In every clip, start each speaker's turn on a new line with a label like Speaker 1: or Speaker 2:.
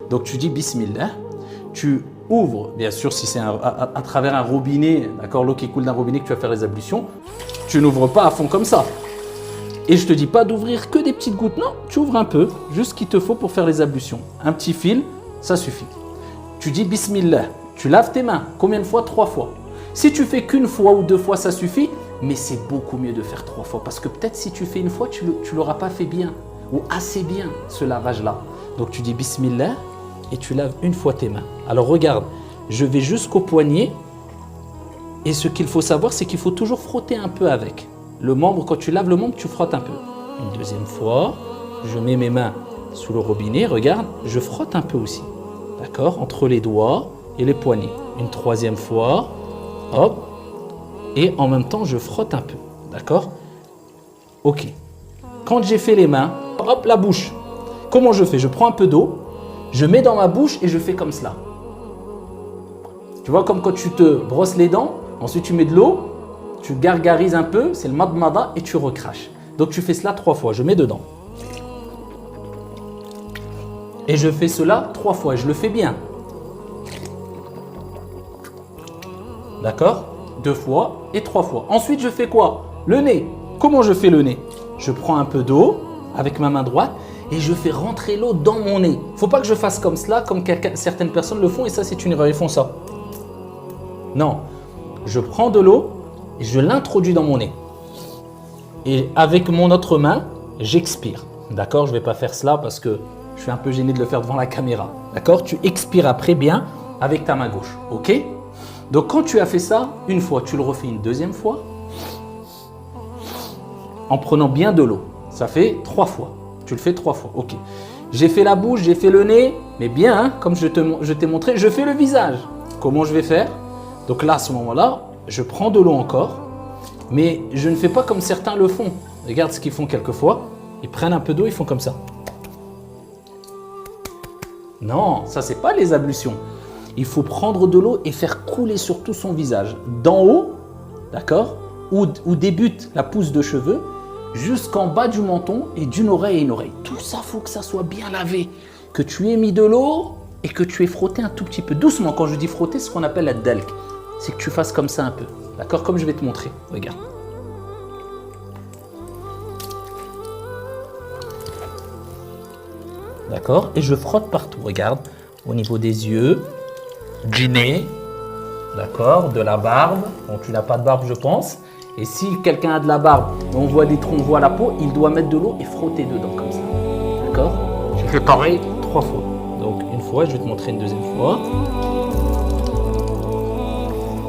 Speaker 1: Donc tu dis Bismillah, tu ouvres, bien sûr si c'est à travers un robinet, d'accord, l'eau qui coule d'un robinet que tu vas faire les ablutions, tu n'ouvres pas à fond comme ça. Et je te dis pas d'ouvrir que des petites gouttes, non, tu ouvres un peu, juste ce qu'il te faut pour faire les ablutions. Un petit fil, ça suffit. Tu dis Bismillah, tu laves tes mains, combien de fois? 3 fois. Si tu fais qu'une fois ou 2 fois, ça suffit, mais c'est beaucoup mieux de faire 3 fois, parce que peut-être si tu fais une fois, tu l'auras pas fait bien, ou assez bien, ce lavage-là. Donc tu dis Bismillah, et tu laves une fois tes mains. Alors regarde, je vais jusqu'au poignet, et ce qu'il faut savoir, c'est qu'il faut toujours frotter un peu avec. Le membre, quand tu laves le membre, tu frottes un peu. Une deuxième fois, je mets mes mains sous le robinet, regarde, je frotte un peu aussi. D'accord? Entre les doigts et les poignets. Une troisième fois, hop, et en même temps, je frotte un peu. D'accord? Ok. Quand j'ai fait les mains, hop, la bouche. Comment je fais? Je prends un peu d'eau, je mets dans ma bouche et je fais comme cela. Tu vois, comme quand tu te brosses les dents, ensuite tu mets de l'eau, tu gargarises un peu, c'est le madmada et tu recraches. Donc tu fais cela 3 fois, je mets dedans. Et je fais cela 3 fois et je le fais bien. D'accord? 2 fois et 3 fois. Ensuite, je fais quoi? Le nez. Comment je fais le nez? Je prends un peu d'eau avec ma main droite et je fais rentrer l'eau dans mon nez. Il ne faut pas que je fasse comme cela, comme certaines personnes le font et ça, c'est une erreur. Ils font ça. Non. Je prends de l'eau et je l'introduis dans mon nez. Et avec mon autre main, j'expire. D'accord? Je ne vais pas faire cela parce que je suis un peu gêné de le faire devant la caméra. D'accord? Tu expires après bien avec ta main gauche. Ok? Donc quand tu as fait ça, une fois, tu le refais une deuxième fois en prenant bien de l'eau. Ça fait 3 fois. Tu le fais 3 fois. Ok. J'ai fait la bouche, j'ai fait le nez, mais bien, hein, comme je t'ai montré, je fais le visage. Comment je vais faire? Donc là, à ce moment-là, je prends de l'eau encore, mais je ne fais pas comme certains le font. Regarde ce qu'ils font quelquefois. Ils prennent un peu d'eau, ils font comme ça. Non, ça, c'est pas les ablutions. Il faut prendre de l'eau et faire couler sur tout son visage. D'en haut, d'accord, où débute la pousse de cheveux, jusqu'en bas du menton et d'une oreille à une oreille. Tout ça, il faut que ça soit bien lavé. Que tu aies mis de l'eau et que tu aies frotté un tout petit peu. Doucement, quand je dis frotter, c'est ce qu'on appelle la dalk. C'est que tu fasses comme ça un peu. D'accord? Comme je vais te montrer. Regarde. D'accord? Et je frotte partout. Regarde. Au niveau des yeux, du nez, d'accord? De la barbe. Bon, tu n'as pas de barbe, je pense. Et si quelqu'un a de la barbe, on voit des troncs, on voit la peau, il doit mettre de l'eau et frotter dedans comme ça. D'accord? Je fais pareil 3 fois. Donc une fois, je vais te montrer une deuxième fois.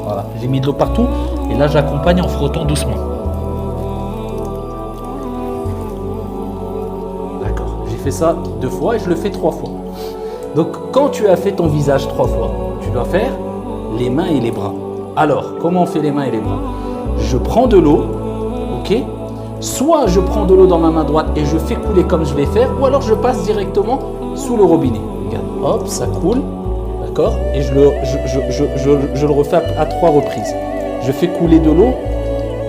Speaker 1: Voilà, j'ai mis de l'eau partout et là j'accompagne en frottant doucement. D'accord, j'ai fait ça 2 fois et je le fais 3 fois. Donc quand tu as fait ton visage 3 fois, tu dois faire les mains et les bras. Alors, comment on fait les mains et les bras? Je prends de l'eau, ok? Soit je prends de l'eau dans ma main droite et je fais couler comme je vais faire, ou alors je passe directement sous le robinet. Regarde, hop, ça coule, d'accord? Et je le refais à 3 reprises. Je fais couler de l'eau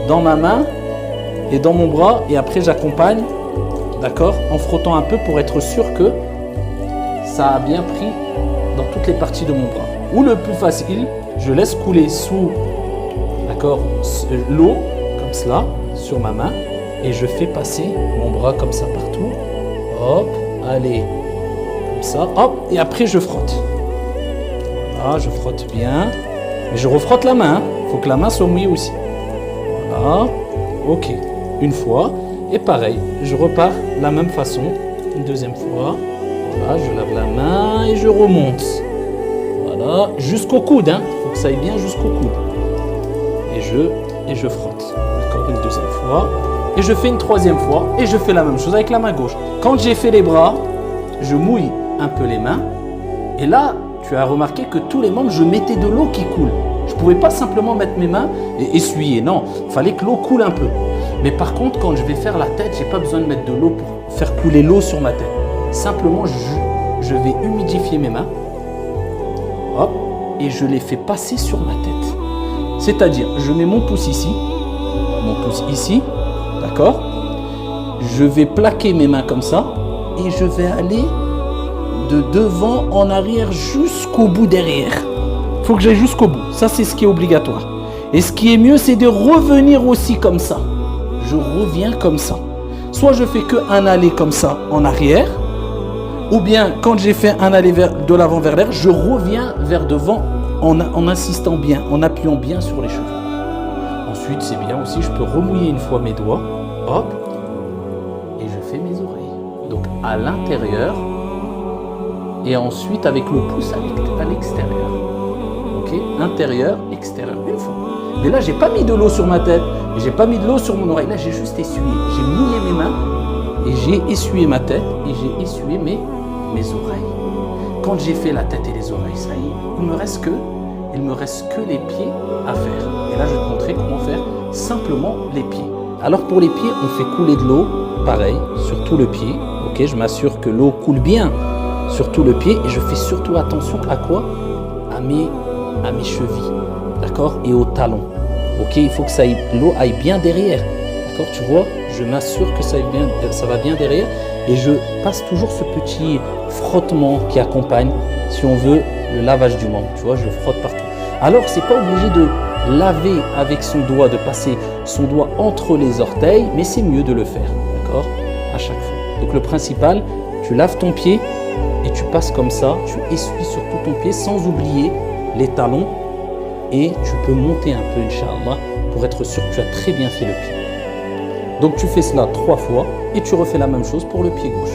Speaker 1: dans ma main et dans mon bras, et après j'accompagne, d'accord? En frottant un peu pour être sûr que ça a bien pris dans toutes les parties de mon bras. Ou le plus facile, je laisse couler sous, d'accord, l'eau, comme cela, sur ma main, et je fais passer mon bras comme ça partout. Hop, allez, comme ça, hop, et après je frotte. Voilà, je frotte bien. Mais je refrotte la main, il faut que la main soit mouillée aussi. Voilà, ok, une fois, et pareil, je repars de la même façon, une deuxième fois. Voilà, je lave la main et je remonte. Voilà, jusqu'au coude, hein. Il faut que ça aille bien jusqu'au coude. Et je frotte. D'accord, une deuxième fois. Et je fais une troisième fois. Et je fais la même chose avec la main gauche. Quand j'ai fait les bras, je mouille un peu les mains. Et là, tu as remarqué que tous les membres, je mettais de l'eau qui coule. Je ne pouvais pas simplement mettre mes mains et essuyer. Non, il fallait que l'eau coule un peu. Mais par contre, quand je vais faire la tête, je n'ai pas besoin de mettre de l'eau pour faire couler l'eau sur ma tête. Simplement, je vais humidifier mes mains. Hop, et je les fais passer sur ma tête. C'est-à-dire, je mets mon pouce ici, d'accord? Je vais plaquer mes mains comme ça et je vais aller de devant en arrière jusqu'au bout derrière. Il faut que j'aille jusqu'au bout. Ça, c'est ce qui est obligatoire. Et ce qui est mieux, c'est de revenir aussi comme ça. Je reviens comme ça. Soit je fais qu'un aller comme ça en arrière, ou bien quand j'ai fait un aller de l'avant vers l'arrière, je reviens vers devant en insistant bien, en appuyant bien sur les cheveux. Ensuite, c'est bien aussi, je peux remouiller une fois mes doigts, hop, et je fais mes oreilles. Donc à l'intérieur, et ensuite avec le pouce à l'extérieur. Ok, intérieur, extérieur, une fois. Mais là, j'ai pas mis de l'eau sur ma tête, et j'ai pas mis de l'eau sur mon oreille. Là, j'ai juste essuyé. J'ai mouillé mes mains, et j'ai essuyé ma tête, et j'ai essuyé mes oreilles. Quand j'ai fait la tête et les oreilles, ça y est, il me reste que les pieds à faire. Et là, je vais te montrer comment faire simplement les pieds. Alors pour les pieds, on fait couler de l'eau, pareil, sur tout le pied. Ok, je m'assure que l'eau coule bien sur tout le pied, et je fais surtout attention à quoi? À mes chevilles, d'accord, et aux talons. Ok, il faut que l'eau aille bien derrière. D'accord, tu vois, je m'assure que ça va bien derrière, et je passe toujours ce petit frottement qui accompagne, si on veut, le lavage du membre. Tu vois, je frotte partout. Alors, c'est pas obligé de laver avec son doigt, de passer son doigt entre les orteils, mais c'est mieux de le faire, d'accord, à chaque fois. Donc le principal, tu laves ton pied et tu passes comme ça, tu essuies sur tout ton pied sans oublier les talons, et tu peux monter un peu, Inch'Allah, pour être sûr que tu as très bien fait le pied. Donc tu fais cela 3 fois et tu refais la même chose pour le pied gauche.